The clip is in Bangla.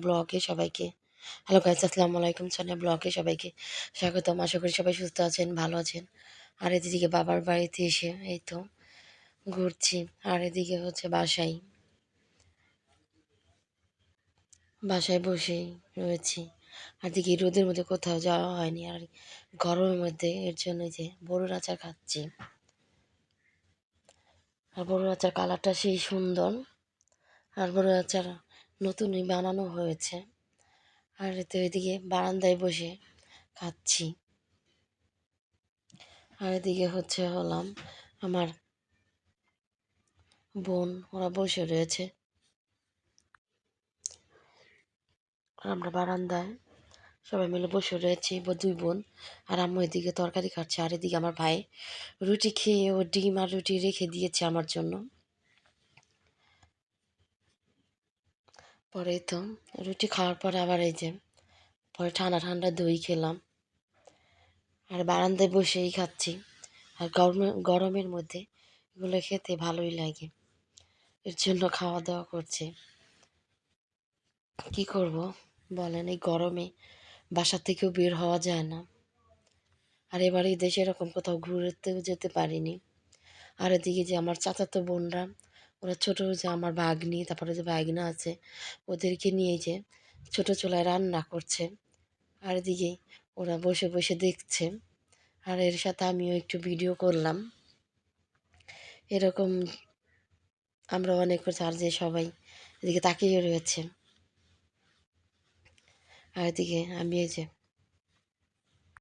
ব্লগে সবাইকে হ্যালো গাইস, আসসালামু আলাইকুম। সোনিয়া ব্লগে সবাইকে স্বাগতম। আশা করি সবাই সুস্থ আছেন, ভালো আছেন। আর এদিকে বাবার বাড়িতে এসে এই তো ঘুরছি। আর এদিকে হচ্ছে বাসায় বসেই রয়েছি। আর দিকে রোদের মধ্যে কোথাও যাওয়া হয়নি, আর গরমের মধ্যে এর জন্য যে বড়ুর আচার খাচ্ছি। আর বড়ুর আচার কালারটা সেই সুন্দর। আর বড়ুর আচার নতুনই বানানো হয়েছে। আর তো এদিকে বারান্দায় বসে খাচ্ছি। আর এদিকে হলাম আমার বোন, ওরা বসে রয়েছে। আর আমরা বারান্দায় সবাই মিলে বসে রয়েছি, দুই বোন। আর আম্মু এদিকে তরকারি খাচ্ছে। আর এদিকে আমার ভাই রুটি খেয়ে ও ডিম আর রুটি রেখে দিয়েছে আমার জন্য। পরে তো রুটি খাওয়ার পরে আবার এই যে পরে ঠান্ডা ঠান্ডা দই খেলাম। আর বারান্দায় বসেই খাচ্ছি। আর গরমের মধ্যে এগুলো খেতে ভালোই লাগে, এর জন্য খাওয়া দাওয়া করছে। কি করব বলেন, এই গরমে বাসা থেকেও বের হওয়া যায় না। আর এবার এই দেশে এরকম কোথাও ঘুরতেও যেতে পারিনি। আর এদিকে যে আমার চাচাতো বোনরা, ওরা ছোটো যে আমার ভাগ্নি, তারপরে যে ভাগনা আছে, ওদেরকে নিয়ে যে ছোটো চুলায় রান্না করছে। আর এদিকে ওরা বসে বসে দেখছে। আর এর সাথে আমিও একটু ভিডিও করলাম। এরকম আমরা অনেক করছি। আর যে সবাই এদিকে তাকিয়ে রয়েছে। আর এদিকে আমি এই যে